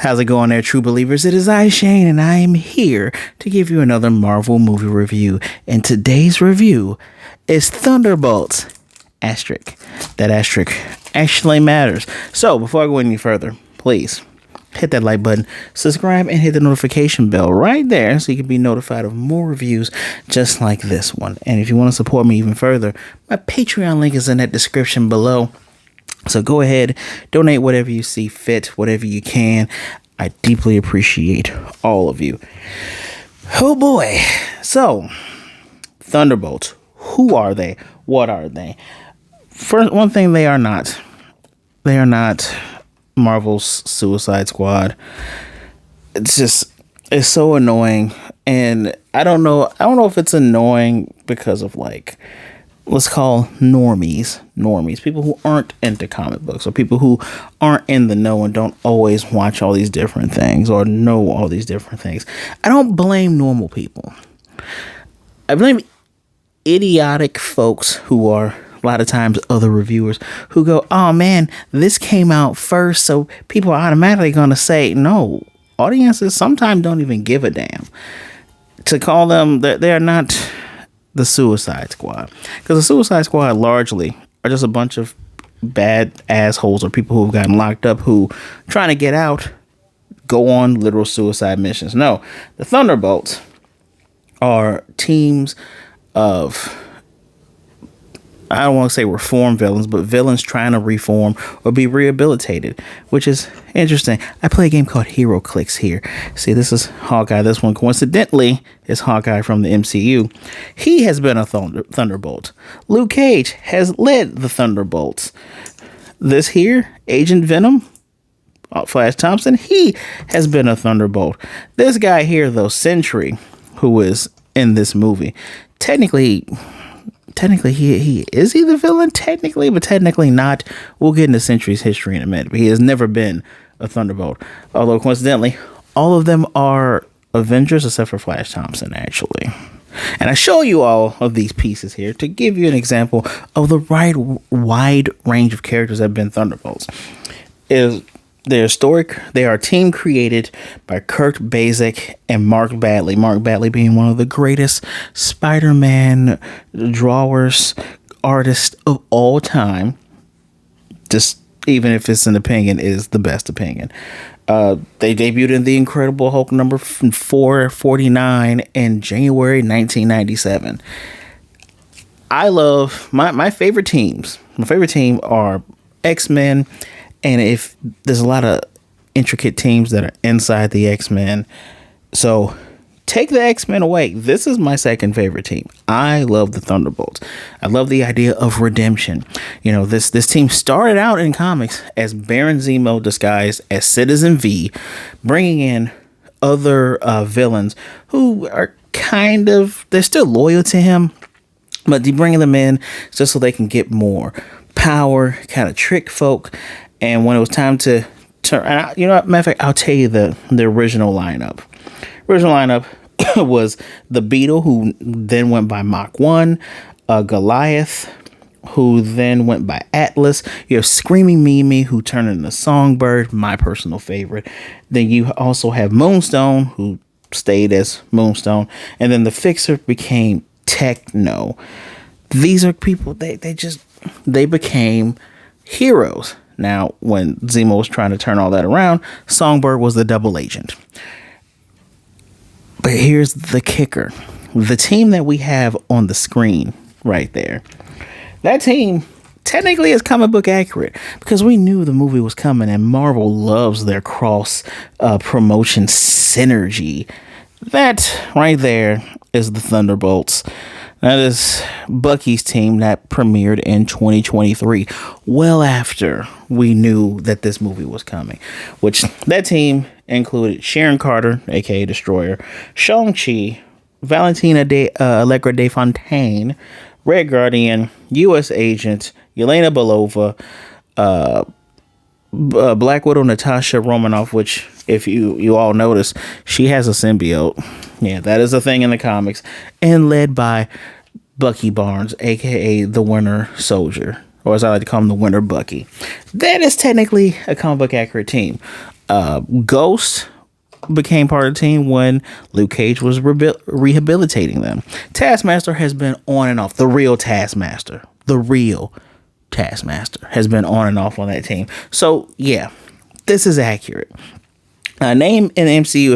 How's it going there, true believers? It is I, Shane, and I am here to give you another Marvel movie review. And today's review is Thunderbolts. Asterisk. That asterisk actually matters. So, before I go any further, please hit that like button, subscribe, and hit the notification bell right there so you can be notified of more reviews just like this one. And if you want to support me even further, my Patreon link is in that description below. So go ahead, donate whatever you see fit, whatever you can. I deeply appreciate all of you. Oh boy. So, Thunderbolts. Who are they? What are they? First, one thing they are not. They are not Marvel's Suicide Squad. It's so annoying. And I don't know if it's annoying because of let's call normies, people who aren't into comic books or people who aren't in the know and don't always watch all these different things or know all these different things. I don't blame normal people. I blame idiotic folks who are a lot of times other reviewers who go, oh man, this came out first, so people are automatically going to say no. Audiences sometimes don't even give a damn. To call them that they are not the Suicide Squad, because the Suicide Squad largely are just a bunch of bad assholes or people who've gotten locked up who trying to get out go on literal suicide missions. No, the Thunderbolts are teams of, I don't want to say reform villains, but villains trying to reform or be rehabilitated, which is interesting. I play a game called Hero Clicks here. See, this is Hawkeye. This one, coincidentally, is Hawkeye from the MCU. He has been a Thunderbolt. Luke Cage has led the Thunderbolts. This here, Agent Venom, Flash Thompson, he has been a Thunderbolt. This guy here, though, Sentry, who is in this movie, technically he is the villain, but technically not. We'll get into Sentry's history in a minute, but he has never been a Thunderbolt. Although, coincidentally, all of them are Avengers except for Flash Thompson, actually. And I show you all of these pieces here to give you an example of the wide range of characters that have been Thunderbolts. They're historic. They are a team created by Kurt Busiek and Mark Bagley. Mark Bagley being one of the greatest Spider-Man drawers, artists of all time. Just even if it's an opinion, it is the best opinion. They debuted in The Incredible Hulk number 449 in January 1997. I love my favorite teams. My favorite team are X-Men. And if there's a lot of intricate teams that are inside the X-Men. So take the X-Men away. This is my second favorite team. I love the Thunderbolts. I love the idea of redemption. You know, this team started out in comics as Baron Zemo disguised as Citizen V, bringing in other villains who are they're still loyal to him, but they're bringing them in just so they can get more power, kind of trick folk. And when it was time to turn, matter of fact, I'll tell you the original lineup. Original lineup was the Beetle, who then went by Mach 1, Goliath, who then went by Atlas. You have Screaming Mimi, who turned into Songbird, my personal favorite. Then you also have Moonstone, who stayed as Moonstone. And then the Fixer became Techno. These are people, they became heroes. Now, when Zemo was trying to turn all that around, Songbird was the double agent. But here's the kicker. The team that we have on the screen right there, that team technically is comic book accurate because we knew the movie was coming, and Marvel loves their cross promotion synergy. That right there is the Thunderbolts. That is Bucky's team that premiered in 2023, well after we knew that this movie was coming. Which that team included Sharon Carter, aka Destroyer, Shang-Chi, Valentina Allegra de Fontaine, Red Guardian, U.S. Agent, Yelena Belova, Black Widow Natasha Romanoff, which if you all notice, she has a symbiote. Yeah, that is a thing in the comics. And led by Bucky Barnes, aka the Winter Soldier, or as I like to call him, the Winter Bucky. That is technically a comic book accurate team. Ghost became part of the team when Luke Cage was rehabilitating them. Taskmaster has been on and off. The real Taskmaster has been on and off on that team. So yeah, this is accurate. Name in MCU,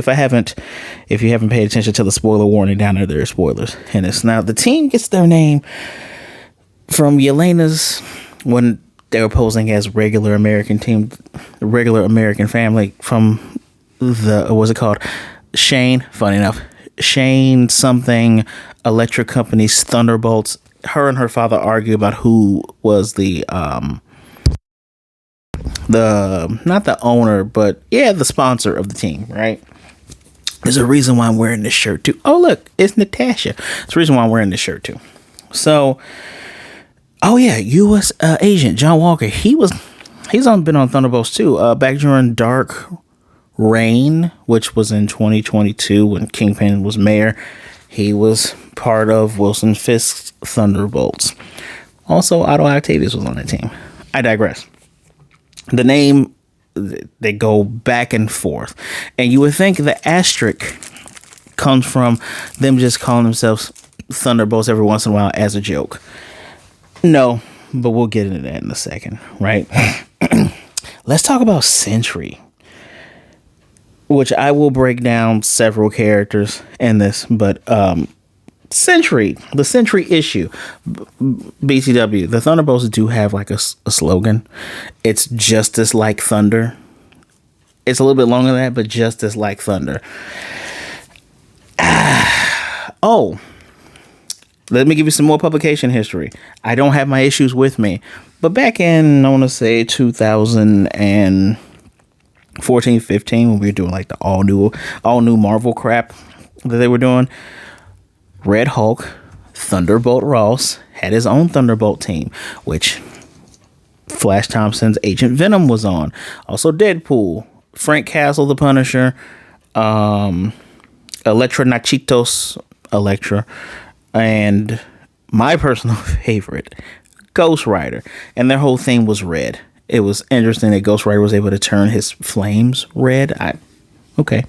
if you haven't paid attention to the spoiler warning down there are spoilers. And it's now the team gets their name from Yelena's when they were posing as regular American family from what's it called? Shane, funny enough, Shane something Electric Company's Thunderbolts. Her and her father argue about who was the not the owner, but yeah, the sponsor of the team, right? There's a reason why I'm wearing this shirt too. Oh, look, it's Natasha. It's the reason why I'm wearing this shirt too. So, oh yeah, U.S. agent John Walker. He's been on Thunderbolts too. Back during Dark Reign, which was in 2022 when Kingpin was mayor. He was part of Wilson Fisk's Thunderbolts. Also, Otto Octavius was on that team. I digress. The name, they go back and forth. And you would think the asterisk comes from them just calling themselves Thunderbolts every once in a while as a joke. No, but we'll get into that in a second, right? Let's talk about Sentry, which I will break down several characters in this, but Sentry, the Sentry issue, BTW, the Thunderbolts do have like a slogan. It's justice like thunder. It's a little bit longer than that, but justice like thunder. Oh, let me give you some more publication history. I don't have my issues with me, but back in, I want to say 2014, 15, when we were doing like the all new Marvel crap that they were doing, Red Hulk, Thunderbolt Ross had his own Thunderbolt team, which Flash Thompson's Agent Venom was on. Also Deadpool, Frank Castle, the Punisher, Elektra Nachitos, Elektra, and my personal favorite, Ghost Rider. And their whole theme was red. It was interesting that Ghost Rider was able to turn his flames red. Okay.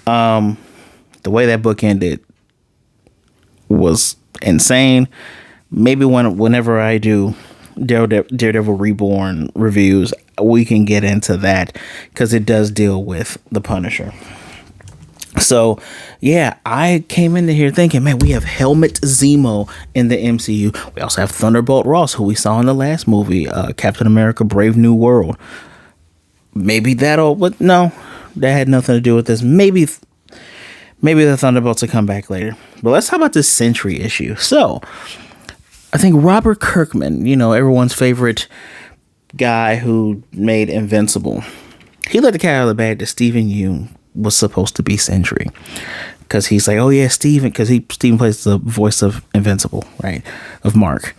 The way that book ended was insane. Maybe whenever I do Daredevil Reborn reviews, we can get into that because it does deal with the Punisher. So yeah, I came into here thinking, man, we have Helmut Zemo in the MCU. We also have Thunderbolt Ross, who we saw in the last movie, Captain America: Brave New World. Maybe but no, that had nothing to do with this. Maybe the Thunderbolts will come back later. But let's talk about this Sentry issue. So, I think Robert Kirkman, everyone's favorite guy who made Invincible, he let the cat out of the bag that Stephen Yeun was supposed to be Sentry. Because he's like, oh yeah, Stephen, because Stephen plays the voice of Invincible, right? Of Mark.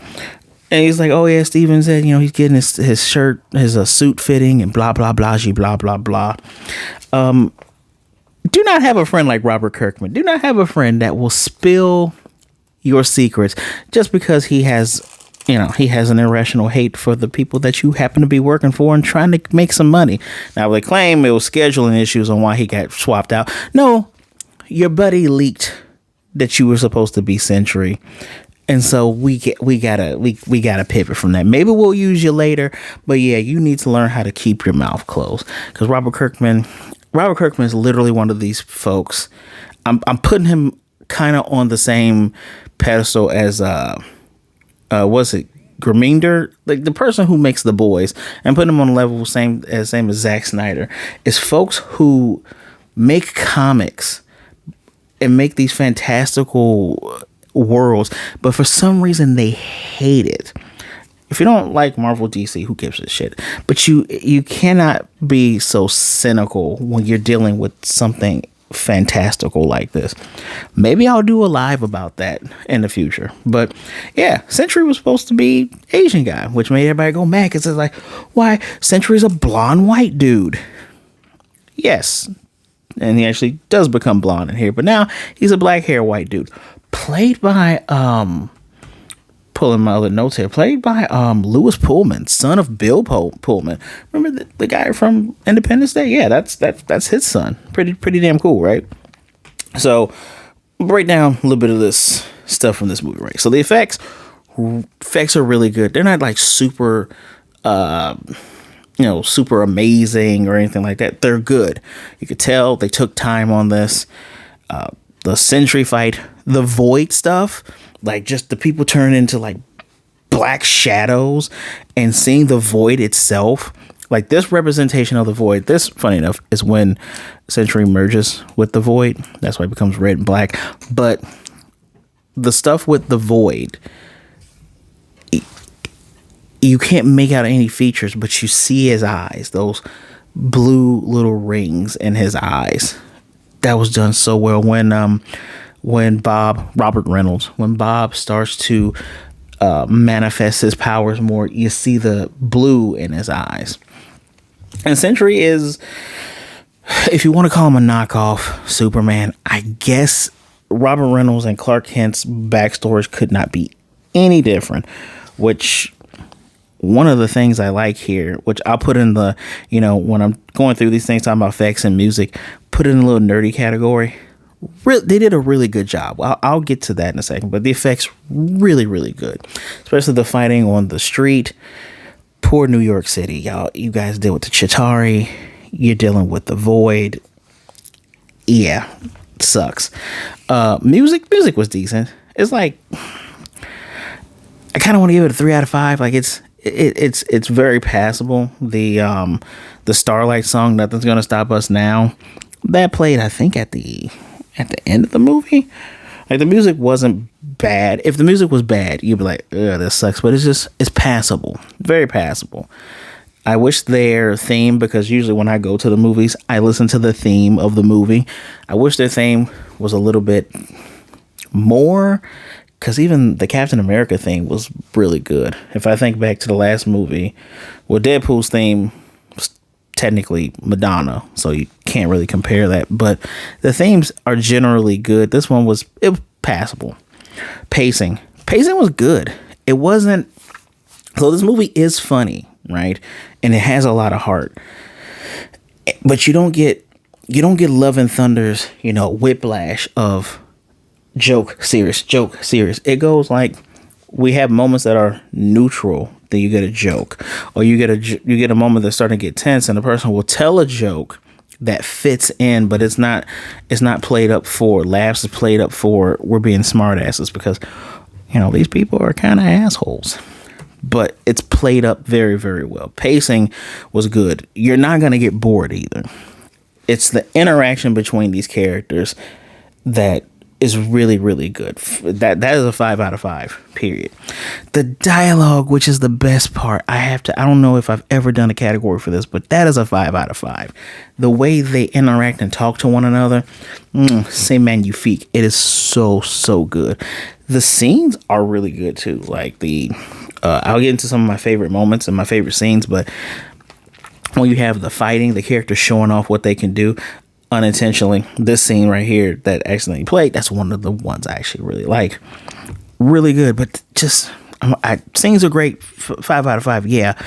And he's like, oh yeah, Stephen said, he's getting his shirt, his suit fitting and blah, blah, blah, blah, blah, blah. Do not have a friend like Robert Kirkman. Do not have a friend that will spill your secrets just because he has an irrational hate for the people that you happen to be working for and trying to make some money. Now, they claim it was scheduling issues on why he got swapped out. No, your buddy leaked that you were supposed to be Sentry. And so we gotta pivot from that. Maybe we'll use you later, but yeah, you need to learn how to keep your mouth closed. Because Robert Kirkman is literally one of these folks. I'm putting him kind of on the same pedestal as what's it, Greminder, like the person who makes The Boys, and putting him on a level same as Zack Snyder. Is folks who make comics and make these fantastical worlds, but for some reason they hate it. If you don't like Marvel, DC, who gives a shit? But you cannot be so cynical when you're dealing with something fantastical like this. Maybe I'll do a live about that in the future. But yeah, Sentry was supposed to be Asian guy, which made everybody go mad because it's like, why? Sentry's a blonde white dude. Yes. And he actually does become blonde in here, but now he's a black hair white dude. Played by pulling my other notes here. Played by Louis Pullman, son of Bill Pullman. Remember the guy from Independence Day? Yeah, that's his son. Pretty damn cool, right? So break down a little bit of this stuff from this movie, right? So the effects are really good. They're not like super super amazing or anything like that. They're good. You could tell they took time on this. The Sentry fight, the Void stuff, like just the people turn into like black shadows, and seeing the Void itself, like this representation of the Void. This, funny enough, is when Sentry merges with the Void. That's why it becomes red and black. But the stuff with the Void, you can't make out any features, but you see his eyes, those blue little rings in his eyes. That was done so well. When Robert Reynolds, when Bob starts to manifest his powers more, you see the blue in his eyes. And Sentry is, if you want to call him a knockoff Superman, I guess Robert Reynolds and Clark Kent's backstories could not be any different, which one of the things I like here, which I'll put in the, when I'm going through these things, talking about effects and music, put it in a little nerdy category. They did a really good job. I'll get to that in a second, but the effects really, really good, especially the fighting on the street. Poor New York City, y'all. You guys deal with the Chitauri. You're dealing with the Void. Yeah, it sucks. Music was decent. It's like, I kind of want to give it a 3 out of 5. Like it's very passable. The Starlight song, Nothing's Gonna Stop Us Now, that played, I think, at the end of the movie. Like, the music wasn't bad. If the music was bad, you'd be like, ugh, this sucks. But it's passable. Very passable. I wish their theme, because usually when I go to the movies, I listen to the theme of the movie. I wish their theme was a little bit more, because even the Captain America theme was really good. If I think back to the last movie, well, Deadpool's theme was technically Madonna, so you can't really compare that. But the themes are generally good. This one was passable. Pacing was good. It wasn't. So this movie is funny, right? And it has a lot of heart. But you don't get Love and Thunder's, whiplash of joke, serious. It goes like, we have moments that are neutral, then you get a joke, or you get a moment that's starting to get tense, and the person will tell a joke that fits in, but it's not played up for laughs. It's played up for, we're being smartasses because these people are kind of assholes. But it's played up very, very well. Pacing was good. You're not going to get bored either. It's the interaction between these characters that is really, really good. That is a 5 out of 5, period. The dialogue, which is the best part, I don't know if I've ever done a category for this, but that is a 5 out of 5. The way they interact and talk to one another, c'est magnifique. It is so, so good. The scenes are really good too. Like I'll get into some of my favorite moments and my favorite scenes, but when you have the fighting, the characters showing off what they can do unintentionally, this scene right here that accidentally played, that's one of the ones I actually really like. Really good, but just scenes are great. 5 out of 5, yeah.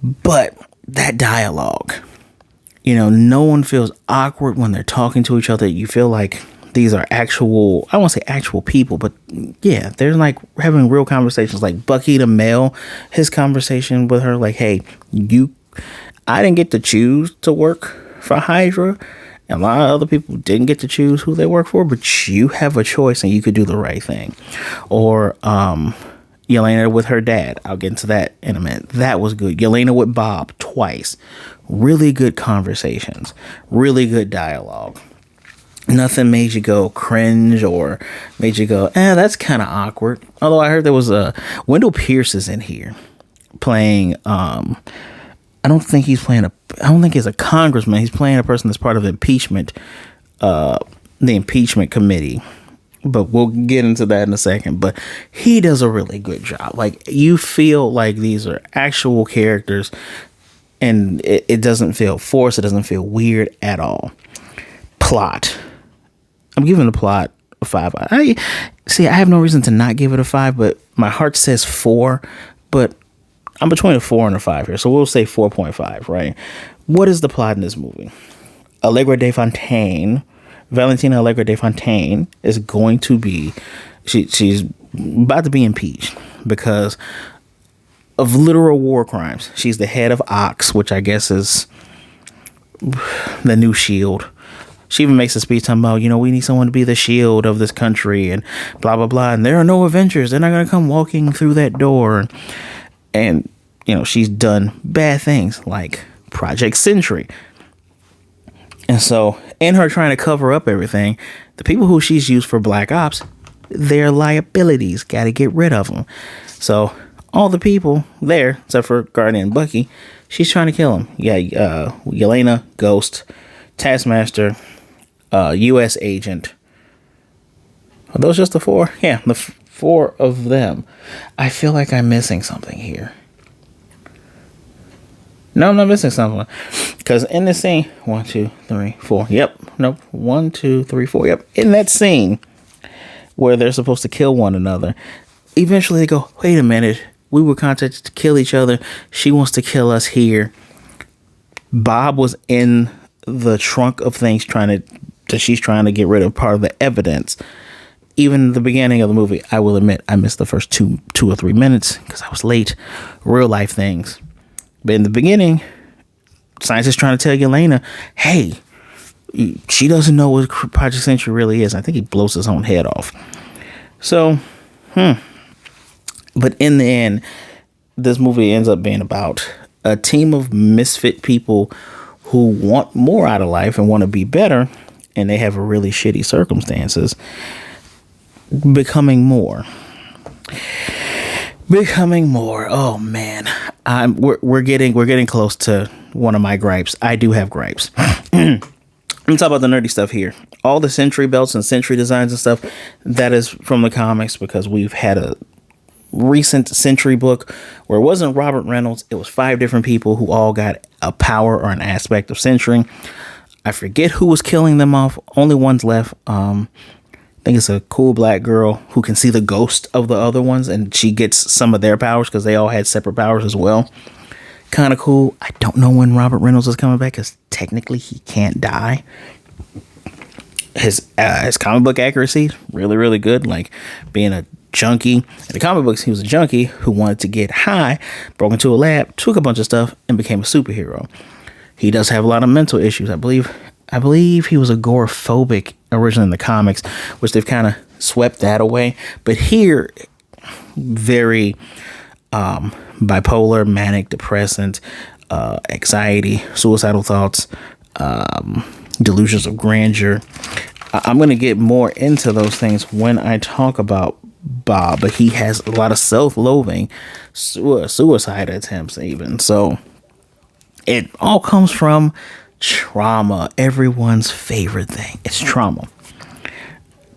But that dialogue, no one feels awkward when they're talking to each other. You feel like these are actual, I won't say actual people, but yeah, they're like having real conversations. Like Bucky the male, his conversation with her, like, hey, I didn't get to choose to work for Hydra, and a lot of other people didn't get to choose who they work for, but you have a choice and you could do the right thing. Or Yelena with her dad, I'll get into that in a minute. That was good. Yelena with Bob twice. Really good conversations, really good dialogue. Nothing made you go cringe or made you go, that's kind of awkward. Although I heard there was Wendell Pierce is in here playing I don't think he's a congressman. He's playing a person that's part of the impeachment committee. But we'll get into that in a second. But he does a really good job. Like, you feel like these are actual characters, and it doesn't feel forced. It doesn't feel weird at all. Plot. I'm giving the plot a 5. I see. I have no reason to not give it a 5, but my heart says 4. But I'm between a 4 and a 5 here, so we'll say 4.5. Right? What is the plot in this movie? Valentina Allegra de Fontaine is going to be. She's about to be impeached because of literal war crimes. She's the head of Ox, which I guess is the new Shield. She even makes a speech talking about, we need someone to be the shield of this country and blah, blah, blah. And there are no Avengers. They're not going to come walking through that door. And, she's done bad things like Project Sentry. And so in her trying to cover up everything, the people who she's used for Black Ops, they're liabilities. Got to get rid of them. So all the people there, except for Guardian and Bucky, she's trying to kill them. Yeah, Yelena, Ghost, Taskmaster, U.S. Agent. Are those just the 4? Yeah, the 4 of them. I feel like I'm missing something here. No, I'm not missing something. Because in this scene, 1, 2, 3, 4. Yep. Nope. 1, 2, 3, 4. Yep. In that scene where they're supposed to kill one another, eventually they go, wait a minute. We were contacted to kill each other. She wants to kill us here. Bob was in the trunk of things she's trying to get rid of, part of the evidence. Even the beginning of the movie, I will admit, I missed the first two or 3 minutes because I was late. Real life things. But in the beginning, scientists trying to tell Yelena, hey, she doesn't know what Project Sentry really is. I think he blows his own head off. So, But in the end, this movie ends up being about a team of misfit people who want more out of life and want to be better, and they have really shitty circumstances, becoming more. Oh man, we're getting close to one of my gripes. I do have gripes. Let me talk about the nerdy stuff here. All the Sentry belts and Sentry designs and stuff, that is from the comics, because we've had a recent Sentry book where it wasn't Robert Reynolds. It was 5 different people who all got a power or an aspect of Sentry. I forget who was killing them off. Only one's left. I think it's a cool black girl who can see the ghost of the other ones, and she gets some of their powers because they all had separate powers as well. Kind of cool. I don't know when Robert Reynolds is coming back because technically he can't die. His comic book accuracy really, really good. Like being a junkie. In the comic books, he was a junkie who wanted to get high, broke into a lab, took a bunch of stuff, and became a superhero. He does have a lot of mental issues. I believe he was agoraphobic originally in the comics, which they've kind of swept that away. But here, very bipolar, manic, depressant, anxiety, suicidal thoughts, delusions of grandeur. I'm going to get more into those things when I talk about Bob, but he has a lot of self-loathing, suicide attempts even. So it all comes from trauma. Everyone's favorite thing. It's trauma.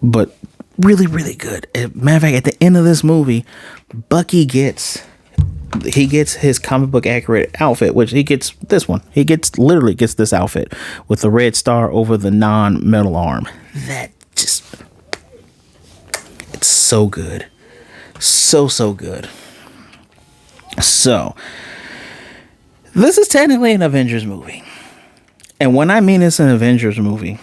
But really, really good. Matter of fact, at the end of this movie, Bucky gets his comic book accurate outfit, which he gets this one. He literally gets this outfit with the red star over the non-metal arm. That just, it's so good. So good. So, this is technically an Avengers movie. And when I mean it's an Avengers movie,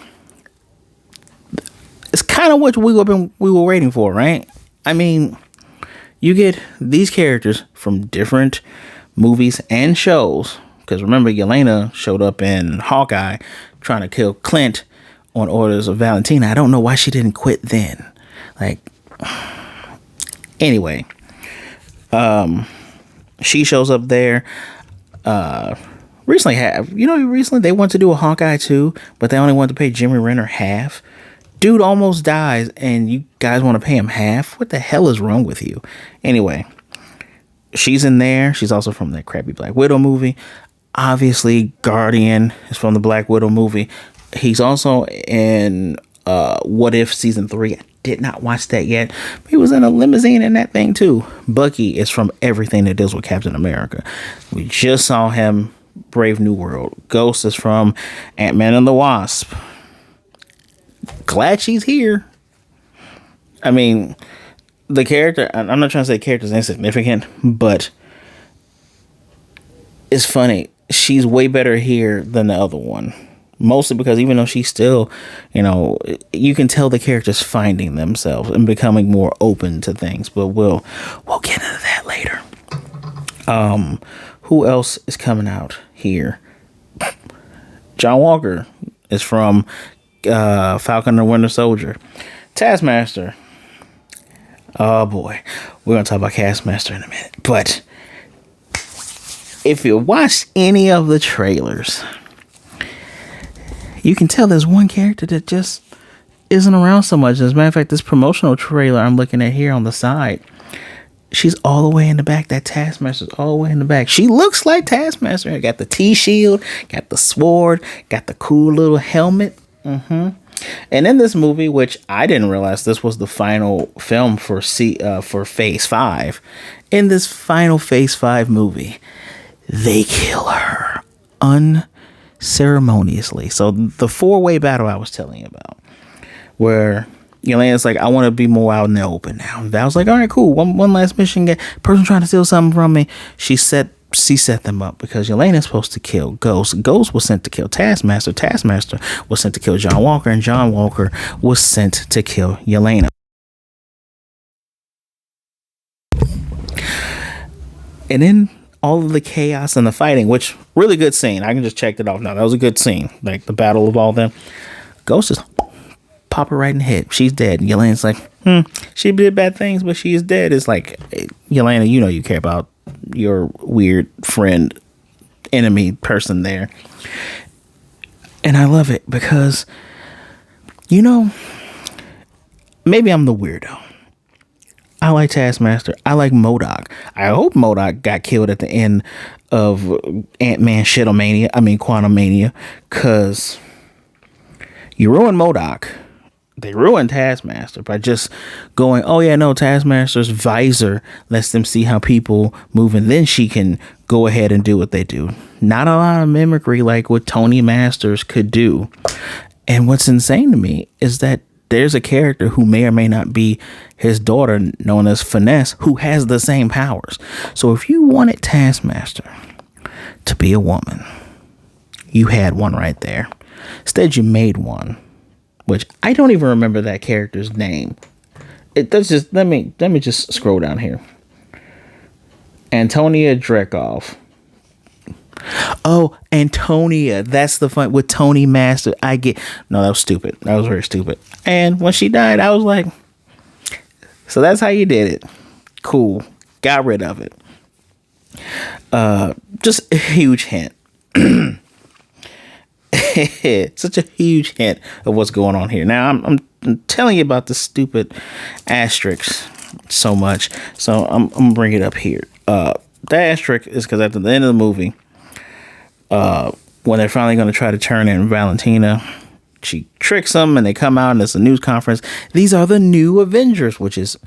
it's kind of what we were waiting for, right? I mean, you get these characters from different movies and shows. Because remember, Yelena showed up in Hawkeye trying to kill Clint on orders of Valentina. I don't know why she didn't quit then. Anyway, she shows up there. Recently they want to do a Hawkeye 2, but they only want to pay Jimmy Renner half. Dude almost dies, and you guys want to pay him half? What the hell is wrong with you? Anyway, she's in there. She's also from that crappy Black Widow movie. Obviously, Guardian is from the Black Widow movie. He's also in What If Season 3. I did not watch that yet. But he was in a limousine in that thing, too. Bucky is from everything that deals with Captain America. We just saw him, Brave New World. Ghost is from Ant-Man and the Wasp. Glad she's here. I mean, the character, I'm not trying to say the character's insignificant, but it's funny. She's way better here than the other one. Mostly because even though she's still, you can tell the characters finding themselves and becoming more open to things. But we'll get into that later. Who else is coming out here? John Walker is from Falcon and the Winter Soldier. Taskmaster. Oh boy, we're gonna talk about Taskmaster in a minute. But if you watch any of the trailers, you can tell there's one character that just isn't around so much. As a matter of fact, this promotional trailer I'm looking at here on the side, she's all the way in the back. That Taskmaster's all the way in the back. She looks like Taskmaster. Got the T-shield, got the sword, got the cool little helmet. And in this movie, which I didn't realize this was the final film for Phase 5. In this final Phase 5 movie, they kill her unceremoniously. So the 4-way battle I was telling you about, where Yelena's like, I want to be more out in the open now. And Val's like, all right, cool. One last mission. Person trying to steal something from me. She set them up because Yelena's supposed to kill Ghost. Ghost was sent to kill Taskmaster. Taskmaster was sent to kill John Walker, and John Walker was sent to kill Yelena. And then all of the chaos and the fighting, which really good scene. I can just check it off now. That was a good scene. Like the battle of all them. Ghost just pop her right in the head. She's dead. And Yelena's like, she did bad things, but she is dead. It's like, Yelena, you care about your weird friend, enemy person there. And I love it because, maybe I'm the weirdo. I like Taskmaster. I like MODOK. I hope MODOK got killed at the end of Ant-Man Quantumania, because you ruin MODOK. They ruined Taskmaster by just going, oh yeah, no, Taskmaster's visor lets them see how people move, and then she can go ahead and do what they do. Not a lot of mimicry like what Tony Masters could do. And what's insane to me is that there's a character who may or may not be his daughter, known as Finesse, who has the same powers. So if you wanted Taskmaster to be a woman, you had one right there. Instead, you made one, which I don't even remember that character's name. Let me just scroll down here. Antonia Dreykov. Oh, Antonia. That's the fun with Tony Master. No, that was stupid. That was very stupid. And when she died, I was like, so that's how you did it. Cool. Got rid of it. Just a huge hint. Such a huge hint of what's going on here. Now, I'm telling you about the stupid asterisks so much. So I'm going to bring it up here. The asterisk is because at the end of the movie, when they're finally going to try to turn in Valentina, she tricks them and they come out and it's a news conference. These are the new Avengers, which is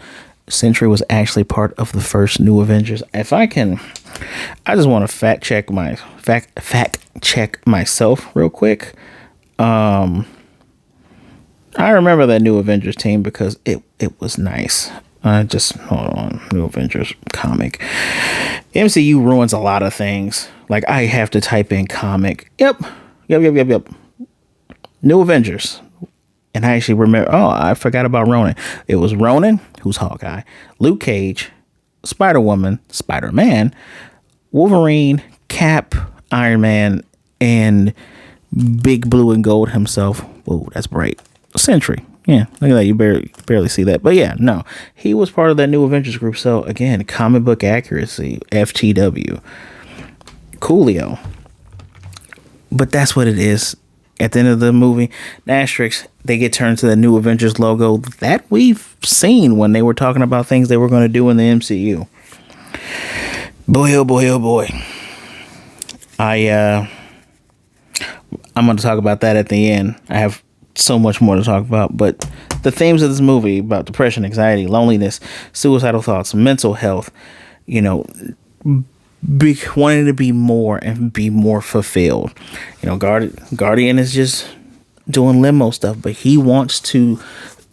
Sentry was actually part of the first new Avengers. If I can, I just want to fact check myself real quick. I remember that new Avengers team because it was nice. Just hold on. New Avengers comic. MCU ruins a lot of things. Like I have to type in comic. Yep. New Avengers. And I actually remember, I forgot about Ronan. It was Ronan, who's Hawkeye, Luke Cage, Spider-Woman, Spider-Man, Wolverine, Cap, Iron Man, and Big Blue and Gold himself. Whoa, that's bright. Sentry. Yeah, look at that. You barely see that. But yeah, no. He was part of that new Avengers group. So again, comic book accuracy, FTW. Coolio. But that's what it is. At the end of the movie, the asterisks, they get turned to the new Avengers logo that we've seen when they were talking about things they were going to do in the MCU. Boy, oh boy, oh boy. I'm going to talk about that at the end. I have so much more to talk about, but the themes of this movie about depression, anxiety, loneliness, suicidal thoughts, mental health, wanting to be more and be more fulfilled. Guardian is just doing limo stuff, but he wants to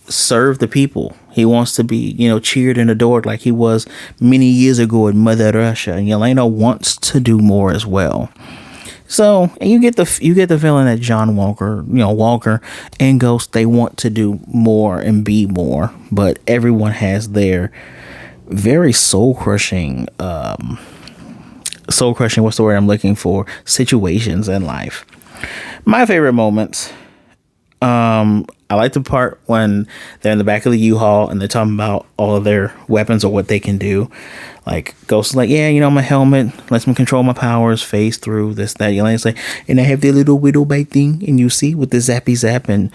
serve the people. He wants to be, cheered and adored like he was many years ago in Mother Russia. And Yelena wants to do more as well. So, and you get the feeling that John Walker, Walker and Ghost, they want to do more and be more, but everyone has their very soul crushing. What's the word I'm looking for? Situations in life. My favorite moments. I like the part when they're in the back of the U-Haul and they're talking about all of their weapons or what they can do. Like Ghost is like, yeah, my helmet lets me control my powers, phase through this, that. Yelena's like, and I have the little widow bite thing, and you see with the zappy zap, and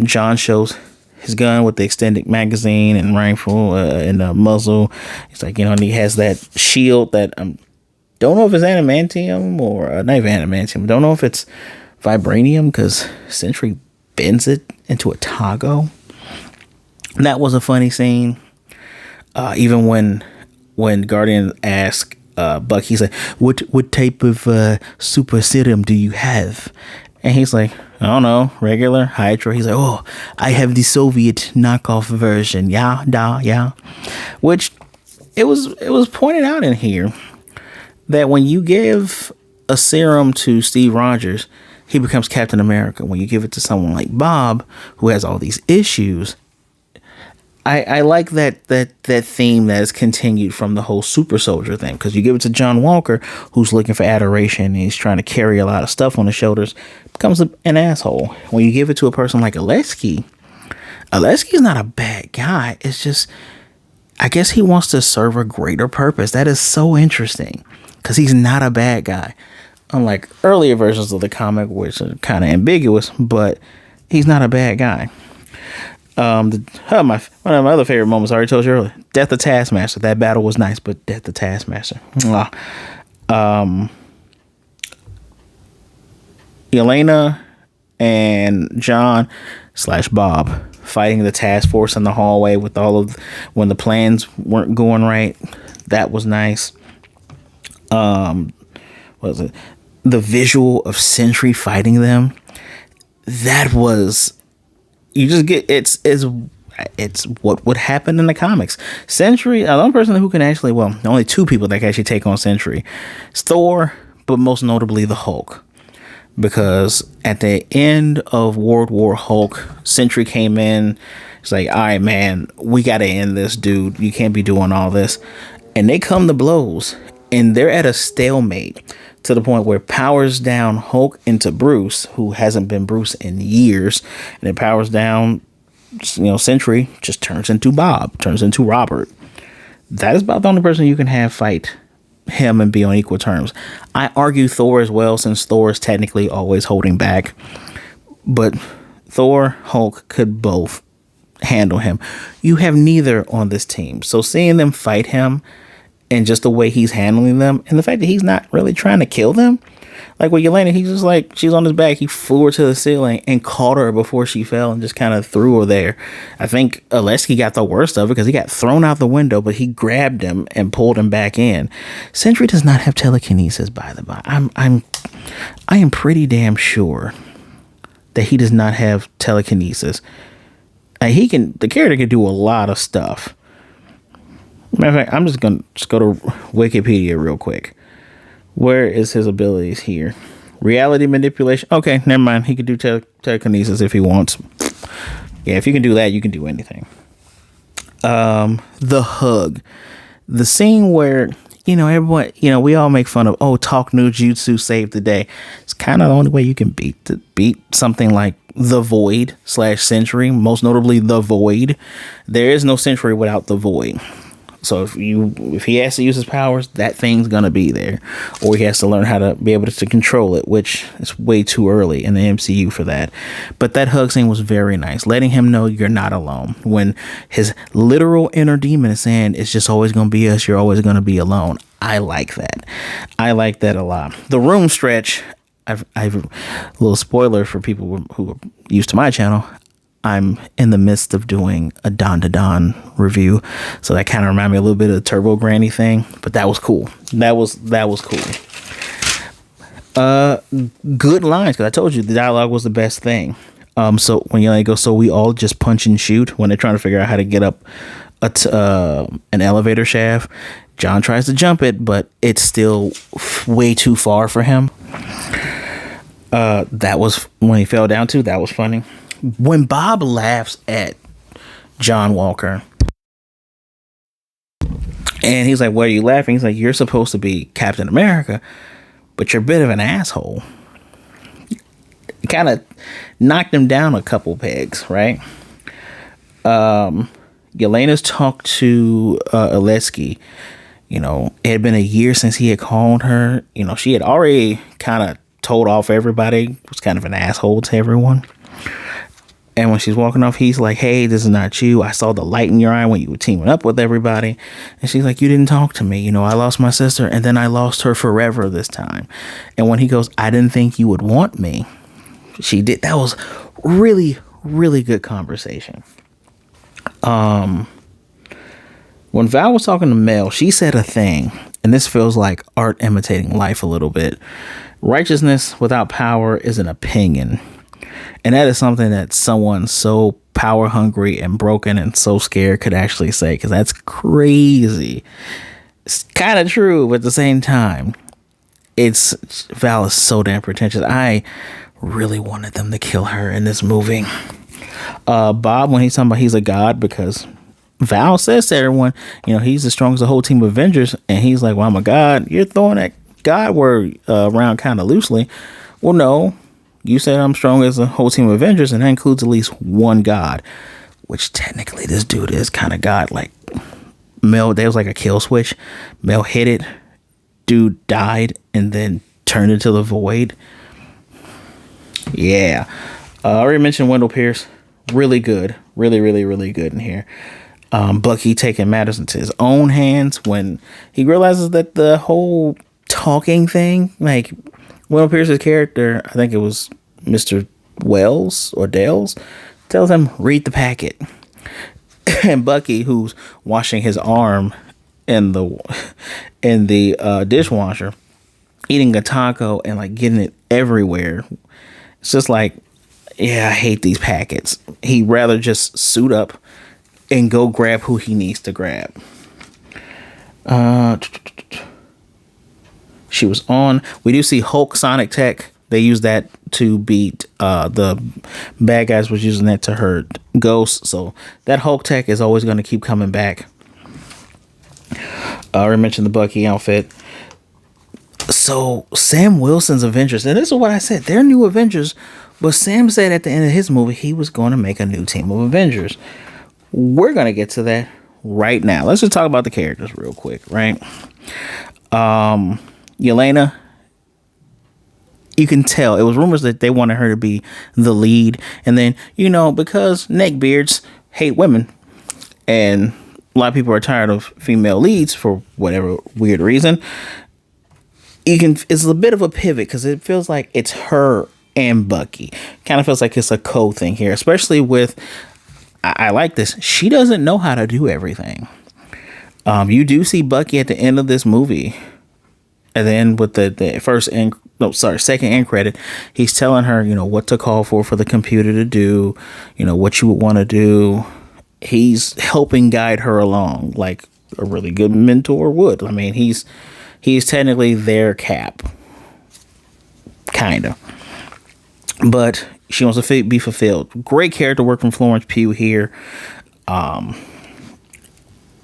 John shows his gun with the extended magazine and rifle and the muzzle. He's like, and he has that shield that don't know if it's adamantium or not even adamantium. Don't know if it's vibranium because Sentry bends it into a tago. That was a funny scene. Even when Guardian asked Buck, he's like, what type of super serum do you have? And he's like, I don't know, regular Hydra. He's like, oh, I have the Soviet knockoff version. Yeah. Which it was pointed out in here that when you give a serum to Steve Rogers, he becomes Captain America. When you give it to someone like Bob, who has all these issues, I like that theme that is continued from the whole super soldier thing. Because you give it to John Walker, who's looking for adoration, and he's trying to carry a lot of stuff on his shoulders, becomes an asshole. When you give it to a person like Alesky is not a bad guy. It's just, I guess he wants to serve a greater purpose. That is so interesting. Because he's not a bad guy. Unlike earlier versions of the comic, which are kind of ambiguous, but he's not a bad guy. One of my other favorite moments, I already told you earlier, Death of Taskmaster. That battle was nice, but Death of Taskmaster. Yelena and John / Bob fighting the task force in the hallway with when the plans weren't going right. That was nice. What was it? The visual of Sentry fighting them. That was, you just get, it's what would happen in the comics. Sentry, the only person who can actually, only two people that can actually take on Sentry is Thor, but most notably the Hulk. Because at the end of World War Hulk, Sentry came in. It's like, all right, man, we got to end this, dude. You can't be doing all this. And they come to blows. And they're at a stalemate to the point where powers down Hulk into Bruce, who hasn't been Bruce in years. And it powers down, Sentry just turns into Bob, turns into Robert. That is about the only person you can have fight him and be on equal terms. I argue Thor as well, since Thor is technically always holding back. But Thor, Hulk could both handle him. You have neither on this team. So seeing them fight him and just the way he's handling them and the fact that he's not really trying to kill them. Like with Yelena, he's just like, she's on his back. He flew her to the ceiling and caught her before she fell and just kind of threw her there. I think Alesky got the worst of it because he got thrown out the window, but he grabbed him and pulled him back in. Sentry does not have telekinesis, by the by. I am pretty damn sure that he does not have telekinesis. The character can do a lot of stuff. Matter of fact, I'm just gonna go to Wikipedia real quick. Where is his abilities here? Reality manipulation. Okay, never mind. He can do telekinesis if he wants. Yeah, if you can do that, you can do anything. The hug. The scene where, everyone, we all make fun of, talk no jutsu saved the day. It's kind of the only way you can beat something like the Void / Sentry, most notably the Void. There is no Sentry without the Void. So if he has to use his powers, that thing's gonna be there, or he has to learn how to be able to control it, which is way too early in the MCU for that. But that hug scene was very nice, letting him know you're not alone. When his literal inner demon is saying it's just always gonna be us, you're always gonna be alone. I like that. I like that a lot. The room stretch. I've a little spoiler for people who are used to my channel. I'm in the midst of doing a Don to Don review, so that kind of reminded me a little bit of the Turbo Granny thing, but that was cool. That was cool. Good lines, because I told you the dialogue was the best thing. So when Yelena goes, so we all just punch and shoot when they're trying to figure out how to get up an elevator shaft. John tries to jump it, but it's still way too far for him. That was when he fell down too. That was funny. When Bob laughs at John Walker, and he's like, "Why are you laughing?" He's like, "You're supposed to be Captain America, but you're a bit of an asshole." Kind of knocked him down a couple pegs, right? Yelena's talked to Alesky. You know, it had been a year since he had called her. You know, she had already kind of told off everybody, was kind of an asshole to everyone. And when she's walking off, he's like, "Hey, this is not you. I saw the light in your eye when you were teaming up with everybody." And she's like, "You didn't talk to me. You know, I lost my sister and then I lost her forever this time." And when he goes, "I didn't think you would want me," she did. That was really, really good conversation. When Val was talking to Mel, she said a thing, and this feels like art imitating life a little bit. Righteousness without power is an opinion. And that is something that someone so power hungry and broken and so scared could actually say, because that's crazy. It's kind of true, but at the same time, Val is so damn pretentious. I really wanted them to kill her in this movie. Bob, when he's talking about he's a god, because Val says to everyone, you know, he's as strong as the whole team of Avengers, and he's like, "Well, I'm a god." You're throwing that god word around kind of loosely. Well, no, you said I'm strong as the whole team of Avengers, and that includes at least one god, which technically this dude is kind of god. Like Mel, there was like a kill switch. Mel hit it, dude died, and then turned into the void. Yeah. I already mentioned Wendell Pierce. Really good. Really, really, really good in here. Bucky taking matters into his own hands when he realizes that the whole talking thing, like Wendell Pierce's character, I think it was Mr. Wells or Dales, tells him, "Read the packet." And Bucky, who's washing his arm in the dishwasher, eating a taco and like getting it everywhere. It's just like, yeah, I hate these packets. He'd rather just suit up and go grab who he needs to grab. She was on. We do see Hulk Sonic Tech. They use that to beat the bad guys was using that to hurt Ghost. So that Hulk Tech is always going to keep coming back. I already mentioned the Bucky outfit. So Sam Wilson's Avengers, and this is what I said, they're new Avengers, but Sam said at the end of his movie he was going to make a new team of Avengers. We're going to get to that right now. Let's just talk about the characters real quick, right? Yelena, you can tell it was rumors that they wanted her to be the lead, and then, you know, because neckbeards hate women and a lot of people are tired of female leads for whatever weird reason, it's a bit of a pivot because it feels like it's her and Bucky. Kind of feels like it's a co-thing here, especially with, I like this, she doesn't know how to do everything. You do see Bucky at the end of this movie, and then with the second end credit, he's telling her, you know, what to call for the computer to do, you know, what you would want to do. He's helping guide her along like a really good mentor would. I mean, he's technically their Cap, kind of. But she wants to be fulfilled. Great character work from Florence Pugh here.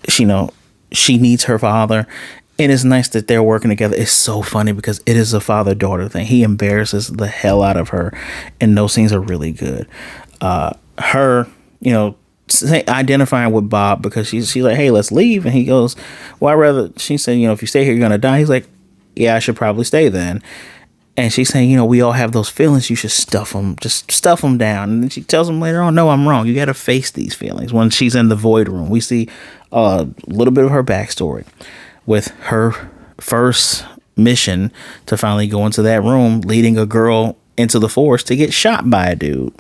She needs her father. And it's nice that they're working together. It's so funny because it is a father-daughter thing. He embarrasses the hell out of her. And those scenes are really good. Her, you know, identifying with Bob because she's like, "Hey, let's leave." And he goes, "Well, she said, you know, if you stay here, you're going to die." He's like, "Yeah, I should probably stay then." And she's saying, you know, we all have those feelings. You should stuff them. Just stuff them down. And then she tells him later on, "No, I'm wrong. You got to face these feelings." When she's in the void room, we see a little bit of her backstory with her first mission to finally go into that room, leading a girl into the forest to get shot by a dude.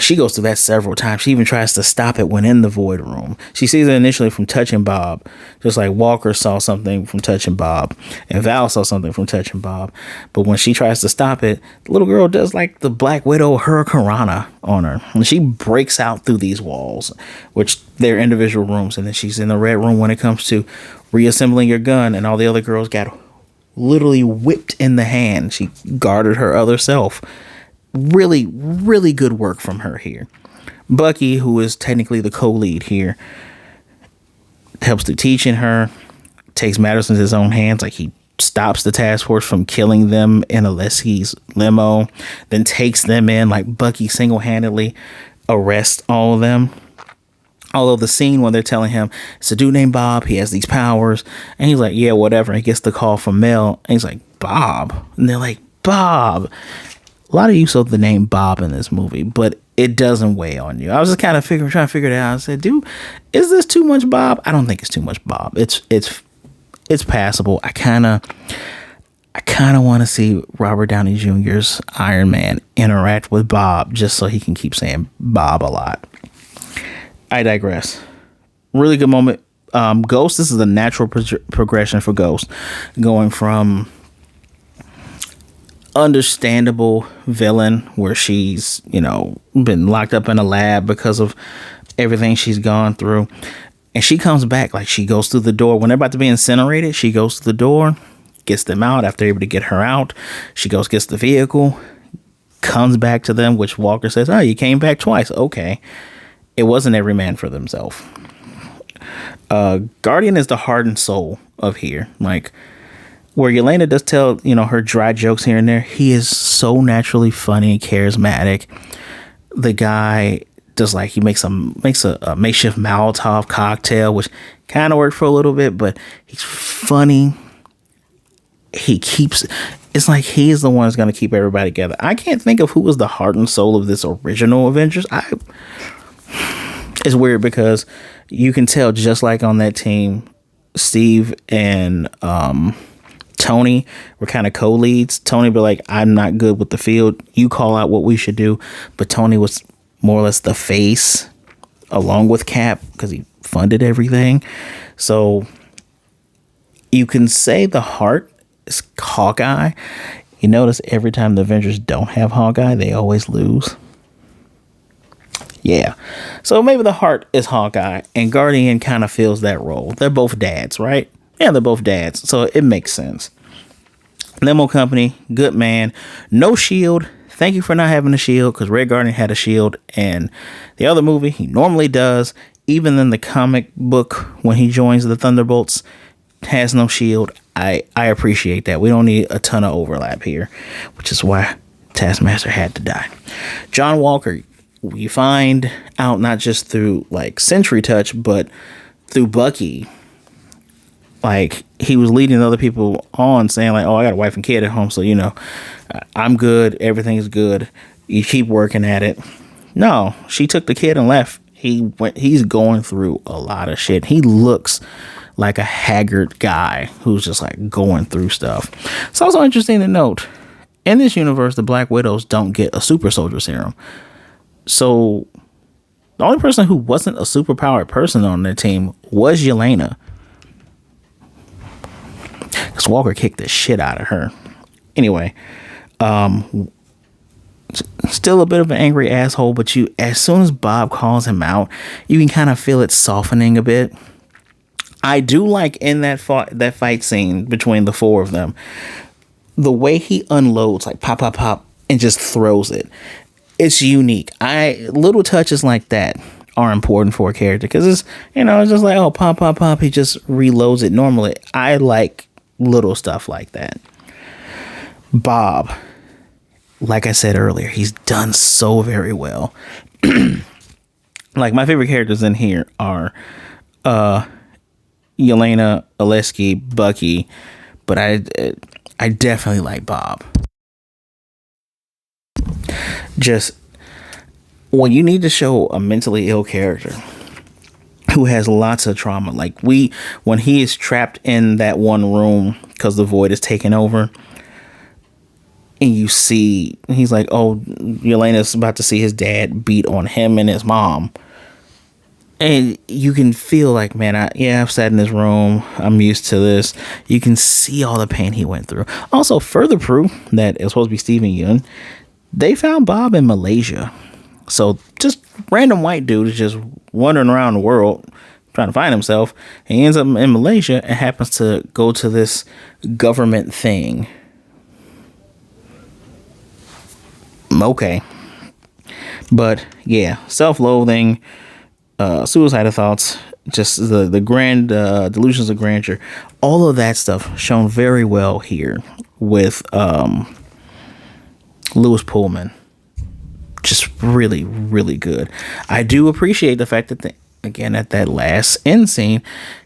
She goes through that several times. She even tries to stop it when in the void room. She sees it initially from touching Bob, just like Walker saw something from touching Bob, and Val saw something from touching Bob. But when she tries to stop it, the little girl does like the Black Widow Hurricanrana on her, and she breaks out through these walls, which they're individual rooms, and then she's in the red room when it comes to reassembling your gun, and all the other girls got literally whipped in the hand. She guarded her other self. Really, really good work from her here. Bucky, who is technically the co-lead here, helps to teaching her, takes matters into his own hands. Like, he stops the task force from killing them in Alesski's limo, then takes them in. Like, Bucky single-handedly arrests all of them. Although the scene when they're telling him it's a dude named Bob, he has these powers, and he's like, yeah, whatever. He gets the call from Mel, and he's like, Bob, and they're like, Bob. A lot of use of the name Bob in this movie, but it doesn't weigh on you. I was just kind of trying to figure it out. I said, dude, is this too much Bob? I don't think it's too much Bob. It's passable. I kind of want to see Robert Downey Jr.'s Iron Man interact with Bob just so he can keep saying Bob a lot. I digress. Really good moment. Ghost, this is a natural progression for Ghost, going from understandable villain where she's, been locked up in a lab because of everything she's gone through, and she comes back. Like, she goes through the door when they're about to be incinerated. She goes to the door, gets them out. After they're able to get her out, she gets the vehicle, comes back to them, which Walker says, oh, you came back twice. Okay, it wasn't every man for themselves. Guardian is the heart and soul of here. Like, where Yelena does tell, her dry jokes here and there, he is so naturally funny and charismatic. The guy does, like, he makes a makeshift Molotov cocktail, which kind of worked for a little bit, but he's funny. It's like he is the one that's going to keep everybody together. I can't think of who was the heart and soul of this original Avengers. It's weird because you can tell, just like on that team, Steve and Tony were kind of co-leads. Tony be like, I'm not good with the field. You call out what we should do. But Tony was more or less the face along with Cap because he funded everything. So you can say the heart is Hawkeye. You notice every time the Avengers don't have Hawkeye, they always lose. Yeah. So maybe the heart is Hawkeye, and Guardian kind of fills that role. They're both dads, right? Yeah, they're both dads, so it makes sense. Limo Company, good man. No shield. Thank you for not having a shield, because Red Guardian had a shield, and the other movie, he normally does. Even in the comic book, when he joins the Thunderbolts, has no shield. I appreciate that. We don't need a ton of overlap here, which is why Taskmaster had to die. John Walker, we find out not just through, like, Sentry Touch, but through Bucky. Like, he was leading other people on, saying, like, oh, I got a wife and kid at home, so, I'm good. Everything's good. You keep working at it. No, she took the kid and left. He's going through a lot of shit. He looks like a haggard guy who's just, like, going through stuff. It's also interesting to note, in this universe, the Black Widows don't get a super soldier serum. So the only person who wasn't a superpowered person on their team was Yelena, because Walker kicked the shit out of her. Anyway, still a bit of an angry asshole, but as soon as Bob calls him out, you can kind of feel it softening a bit. I do like in that fight scene between the four of them, the way he unloads, like, pop, pop, pop, and just throws it. It's unique. Little touches like that are important for a character, because it's just like, oh, pop, pop, pop. He just reloads it normally. I like little stuff like that. Bob, like I said earlier, he's done so very well. Like, my favorite characters in here are Yelena, Alesski, Bucky, but I definitely like Bob. Just when you need to show a mentally ill character who has lots of trauma, like when he is trapped in that one room because the void is taking over, and you see, he's like, oh, Yelena's about to see his dad beat on him and his mom. And you can feel like, man, I've sat in this room. I'm used to this. You can see all the pain he went through. Also, further proof that it was supposed to be Steven Yeun. They found Bob in Malaysia. So just random white dude is just wandering around the world trying to find himself. He ends up in Malaysia and happens to go to this government thing. Okay. But yeah, self-loathing, suicidal thoughts, just the grand delusions of grandeur, all of that stuff shown very well here with Louis Pullman. Just really, really good. I do appreciate the fact that again at that last end scene,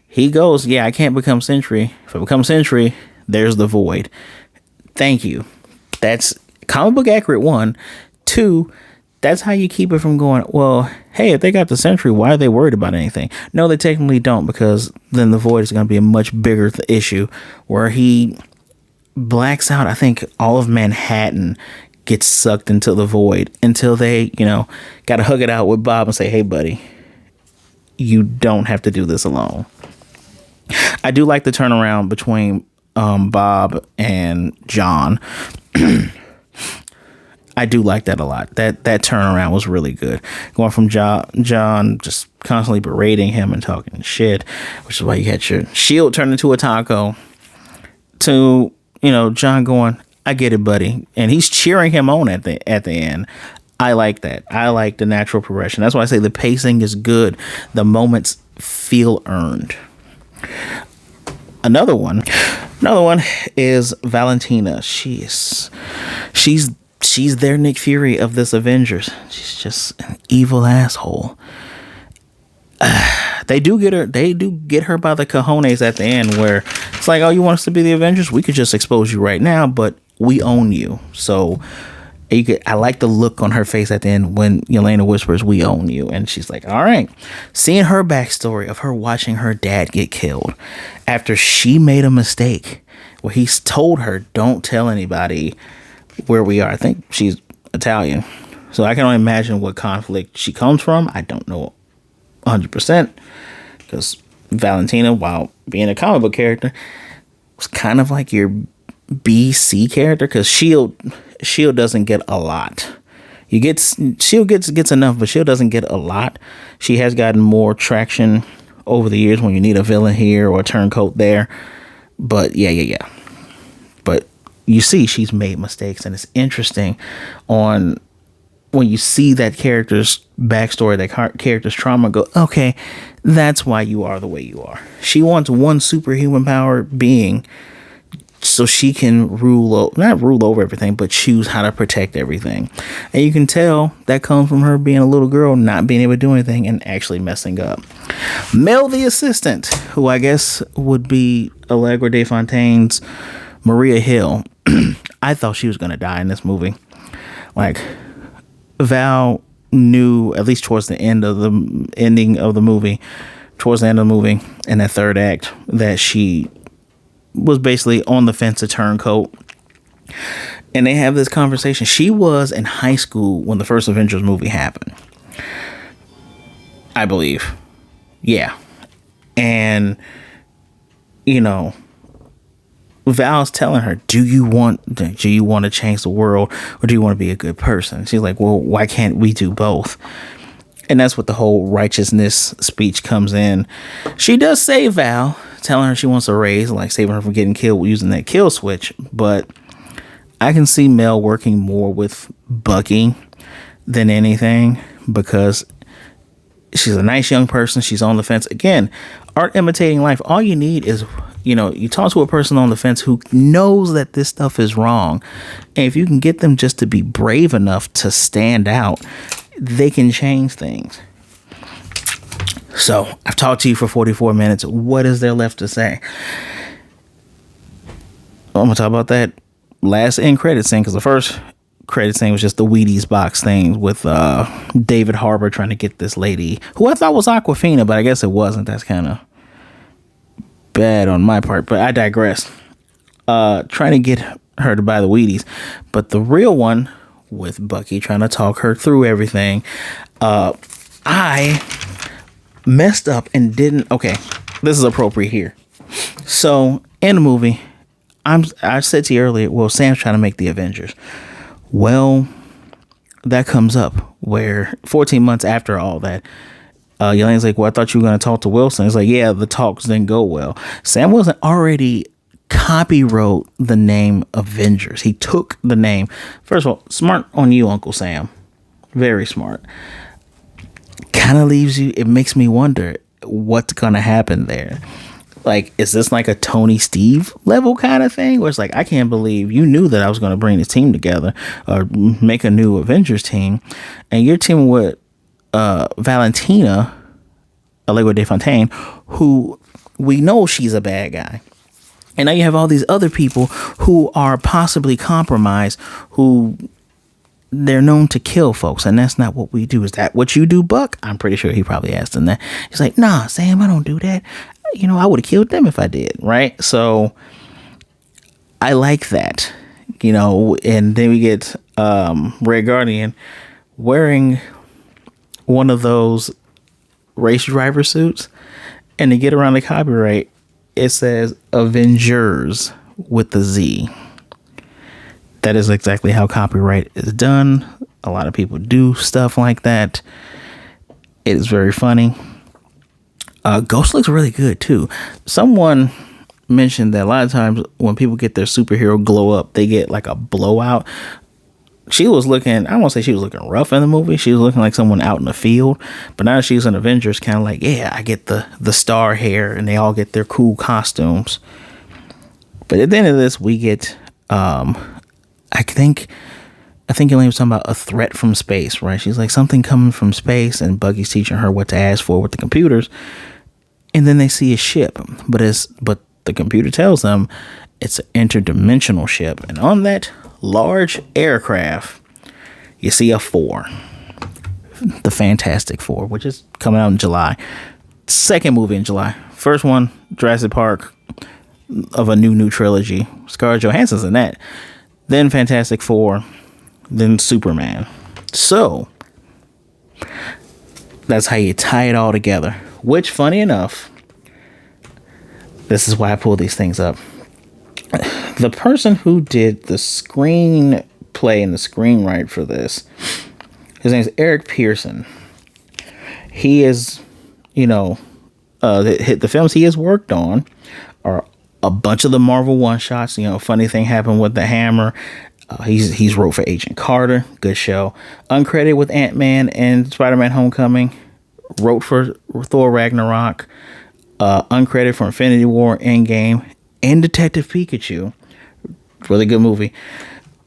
he goes, yeah, I can't become Sentry. If I become Sentry, there's the void. Thank you. That's comic book accurate, 1. 2, that's how you keep it from going, well, hey, if they got the Sentry, why are they worried about anything? No, they technically don't, because then the void is going to be a much bigger issue where he blacks out. I think all of Manhattan gets sucked into the void until they, got to hug it out with Bob and say, hey, buddy, you don't have to do this alone. I do like the turnaround between Bob and John. I do like that a lot. That turnaround was really good. Going from John just constantly berating him and talking shit, which is why you had your shield turned into a taco, to, John going, I get it, buddy. And he's cheering him on at the end. I like that. I like the natural progression. That's why I say the pacing is good. The moments feel earned. Another one is Valentina. She's their Nick Fury of this Avengers. She's just an evil asshole. They do get her by the cojones at the end, where it's like, oh, you want us to be the Avengers? We could just expose you right now, but we own you. So I like the look on her face at the end when Yelena whispers, we own you. And she's like, all right. Seeing her backstory of her watching her dad get killed after she made a mistake where he's told her, don't tell anybody where we are. I think she's Italian. So I can only imagine what conflict she comes from. I don't know 100%, because Valentina, while being a comic book character, was kind of like your BC character, because Shield doesn't get a lot. Shield gets enough, but Shield doesn't get a lot. She has gotten more traction over the years when you need a villain here or a turncoat there. But yeah. But you see, she's made mistakes, and it's interesting on when you see that character's backstory, that character's trauma, go, okay, that's why you are the way you are. She wants one superhuman power being so she can not rule over everything, but choose how to protect everything. And you can tell that comes from her being a little girl, not being able to do anything, and actually messing up. Mel the assistant, who I guess would be Allegra De Fontaine's Maria Hill. I thought she was going to die in this movie. Like, Val knew, at least towards the end of the movie, in that third act, that she was basically on the fence to turncoat. And they have this conversation. She was in high school when the first Avengers movie happened, I believe. Yeah. And, Val's telling her, do you want to change the world, or do you want to be a good person? She's like, well, why can't we do both? And that's what the whole righteousness speech comes in. She does save Val, telling her she wants a raise, like saving her from getting killed using that kill switch. But I can see Mel working more with Bucky than anything, because she's a nice young person. She's on the fence. Again, art imitating life. All you need is, you talk to a person on the fence who knows that this stuff is wrong. And if you can get them just to be brave enough to stand out, they can change things. So I've talked to you for 44 minutes. What is there left to say? I'm going to talk about that last end credit scene, because the first credit scene was just the Wheaties box thing with David Harbour trying to get this lady, who I thought was Aquafina, but I guess it wasn't. That's kind of bad on my part, but I digress. Trying to get her to buy the Wheaties. But the real one, with Bucky trying to talk her through everything, I messed up and didn't. Okay, this is appropriate here. So in the movie, I said to you earlier, well, Sam's trying to make the Avengers. Well, that comes up where 14 months after all that, Yelena's like, well, I thought you were going to talk to Wilson. It's like, yeah, the talks didn't go well. Sam Wilson already copywrote the name Avengers. He took the name. First of all, smart on you, Uncle Sam. Very smart. Kind of leaves you, it makes me wonder what's going to happen there. Like, is this like a Tony Steve level kind of thing? Where it's like, I can't believe you knew that I was going to bring this team together or make a new Avengers team. And you're teaming with Valentina, Allegra de Fontaine, who we know she's a bad guy. And now you have all these other people who are possibly compromised, who they're known to kill folks. And that's not what we do. Is that what you do, Buck? I'm pretty sure he probably asked him that. He's like, nah, Sam, I don't do that. You know, I would have killed them if I did. Right. So I like that, you know, and then we get Red Guardian wearing one of those race driver suits, and to get around the copyright, it says Avengers with the Z. That is exactly how copyright is done. A lot of people do stuff like that. It is very funny. Ghost looks really good too. Someone mentioned that a lot of times when people get their superhero glow up, they get like a blowout. She was looking, I won't say she was looking rough in the movie. She was looking like someone out in the field. But now she's an Avengers, kind of like, yeah, I get the star hair, and they all get their cool costumes. But at the end of this, we get, I think Elaine was talking about a threat from space, right? She's like, something coming from space, and Buggy's teaching her what to ask for with the computers. And then they see a ship, but the computer tells them it's an interdimensional ship. And on that large aircraft, you see a 4, the Fantastic Four, which is coming out in July. Second movie in July. First one, Jurassic Park, of a new trilogy. Scarlett Johansson's in that. Then Fantastic Four, then Superman. So that's how you tie it all together. Which, funny enough, this is why I pull these things up. The person who did the screenplay and the screenwrite for this, his name is Eric Pearson. He is, the films he has worked on are a bunch of the Marvel one-shots. Funny thing happened with the Hammer. He's wrote for Agent Carter. Good show. Uncredited with Ant-Man and Spider-Man Homecoming. Wrote for Thor Ragnarok. Uncredited for Infinity War, Endgame, and Detective Pikachu. Really good movie.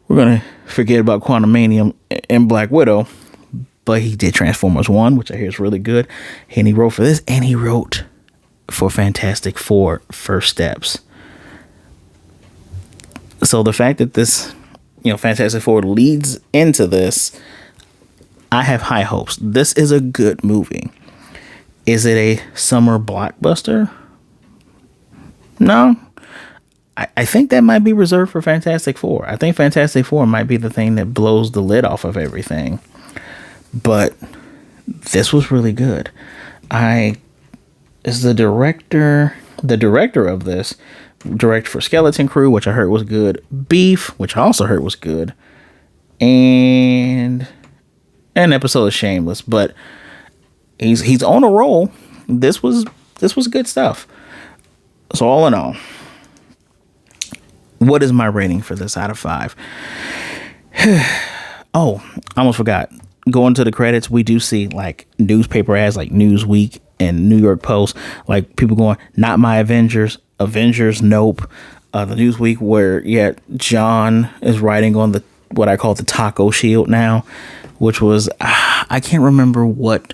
We're going to forget about Quantumanium and Black Widow. But he did Transformers 1, which I hear is really good. And he wrote for this. And he wrote for Fantastic Four First Steps. So the fact that this, Fantastic Four leads into this, I have high hopes. This is a good movie. Is it a summer blockbuster? No. I think that might be reserved for Fantastic Four. I think Fantastic Four might be the thing that blows the lid off of everything. But this was really good. Is the director of this, directed for Skeleton Crew, which I heard was good, Beef, which I also heard was good, and an episode of Shameless. But he's on a roll. This was good stuff. So all in all, what is my rating for this out of 5? Oh, I almost forgot. Going to the credits, we do see like newspaper ads like Newsweek and New York Post, like people going, not my Avengers, nope. The Newsweek where John is writing on the what I call the taco shield now, which was I can't remember what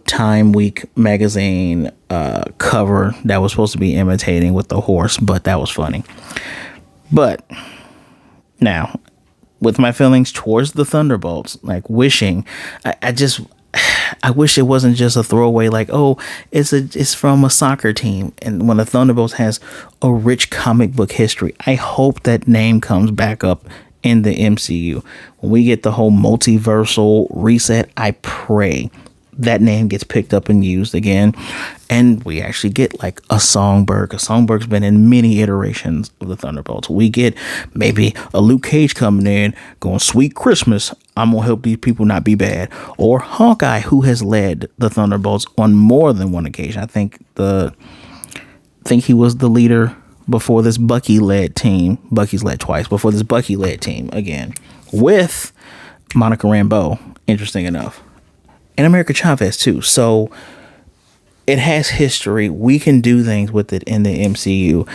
Time Week magazine cover that was supposed to be imitating with the horse, but that was funny. But now, with my feelings towards the Thunderbolts, like wishing, I just I wish it wasn't just a throwaway like, oh, it's from a soccer team. And when the Thunderbolts has a rich comic book history, I hope that name comes back up in the MCU. When we get the whole multiversal reset, I pray that name gets picked up and used again, and we actually get like a Songbird. A Songbird been in many iterations of the Thunderbolts. We get maybe a Luke Cage coming in going, "Sweet Christmas, I'm gonna help these people not be bad," or Hawkeye, who has led the Thunderbolts on more than one occasion. I think he was the leader before this Bucky led team. Bucky's led twice before this Bucky led team again with Monica Rambeau, interesting enough, and America Chavez too. So it has history. We can do things with it in the MCU.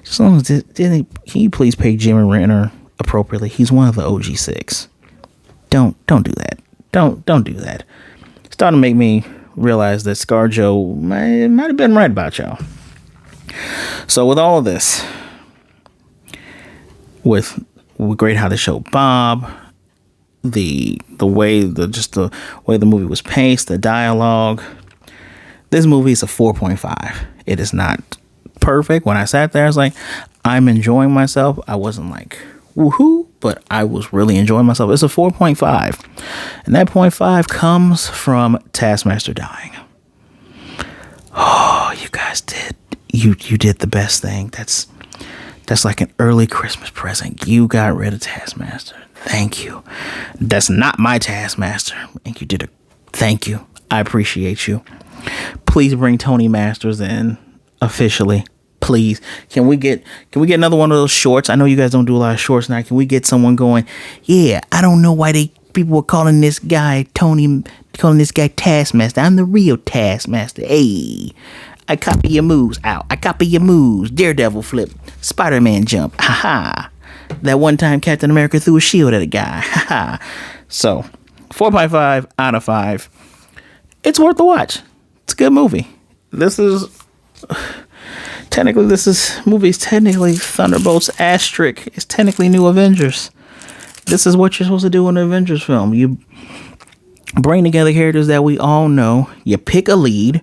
As long as can you please pay Jimmy Renner appropriately? He's one of the OG6. Don't do that. Don't do that. It's starting to make me realize that ScarJo might have been right about y'all. So with all of this, with great how they show Bob, the way the way the movie was paced, the dialogue, this movie is a 4.5. It is not perfect. When I sat there, I was like, I'm enjoying myself. I wasn't like woohoo, but I was really enjoying myself. It's a 4.5, and that 0.5 comes from Taskmaster dying. Oh, you guys did. You did the best thing. That's like an early Christmas present. You got rid of Taskmaster. Thank you. That's not my Taskmaster, and you did it. Thank you. I appreciate you. Please bring Tony Masters in officially. Please. Can we get another one of those shorts? I know you guys don't do a lot of shorts now. Can we get someone going, yeah, I don't know why people were calling this guy Taskmaster. I'm the real Taskmaster. Hey, I copy your moves. Ow. I copy your moves. Daredevil flip. Spider-Man jump. Ha-ha. That one time Captain America threw a shield at a guy. Ha-ha. So, 4.5 out of 5. It's worth the watch. It's a good movie. This movie's technically Thunderbolts asterisk. It's technically New Avengers. This is what you're supposed to do in an Avengers film. You bring together characters that we all know. You pick a lead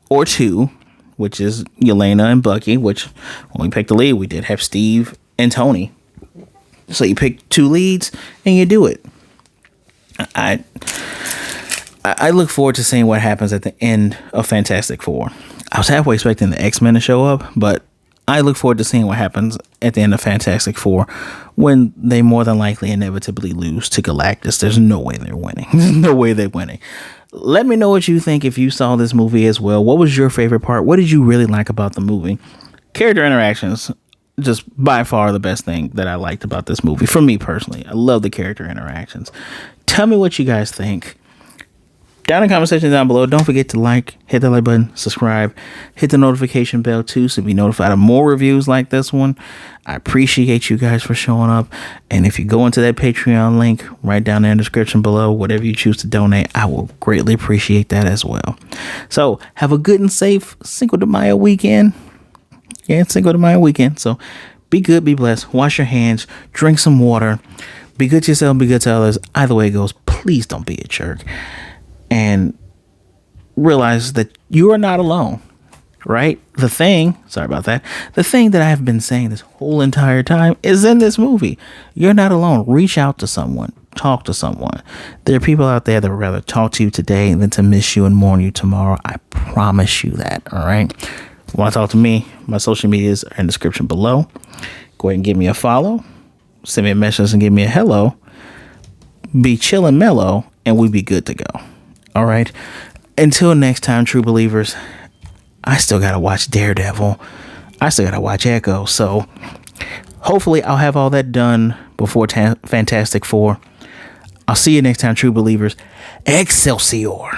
or two, which is Yelena and Bucky, which when we picked the lead, we did have Steve and Tony. So you pick two leads and you do it. I look forward to seeing what happens at the end of Fantastic Four. I was halfway expecting the X-Men to show up, but I look forward to seeing what happens at the end of Fantastic Four when they more than likely inevitably lose to Galactus. There's no way they're winning. There's no way they're winning. Let me know what you think if you saw this movie as well. What was your favorite part? What did you really like about the movie? Character interactions, just by far the best thing that I liked about this movie. For me personally, I love the character interactions. Tell me what you guys think. Down in the comment section down below. Don't forget to hit the like button, subscribe, hit the notification bell too, so be notified of more reviews like this one. I appreciate you guys for showing up. And if you go into that Patreon link right down there in the description below, whatever you choose to donate, I will greatly appreciate that as well. So have a good and safe Cinco de Mayo weekend. Yeah, it's Cinco de Mayo weekend. So be good, be blessed, wash your hands, drink some water, be good to yourself, be good to others. Either way it goes, please don't be a jerk. And realize that you are not alone, right? The thing that I have been saying this whole entire time is in this movie. You're not alone. Reach out to someone. Talk to someone. There are people out there that would rather talk to you today than to miss you and mourn you tomorrow. I promise you that, all right? If you want to talk to me, my social medias are in the description below. Go ahead and give me a follow. Send me a message and give me a hello. Be chill and mellow, and we be good to go. All right. Until next time, true believers, I still got to watch Daredevil. I still got to watch Echo. So hopefully I'll have all that done before Fantastic Four. I'll see you next time, true believers. Excelsior.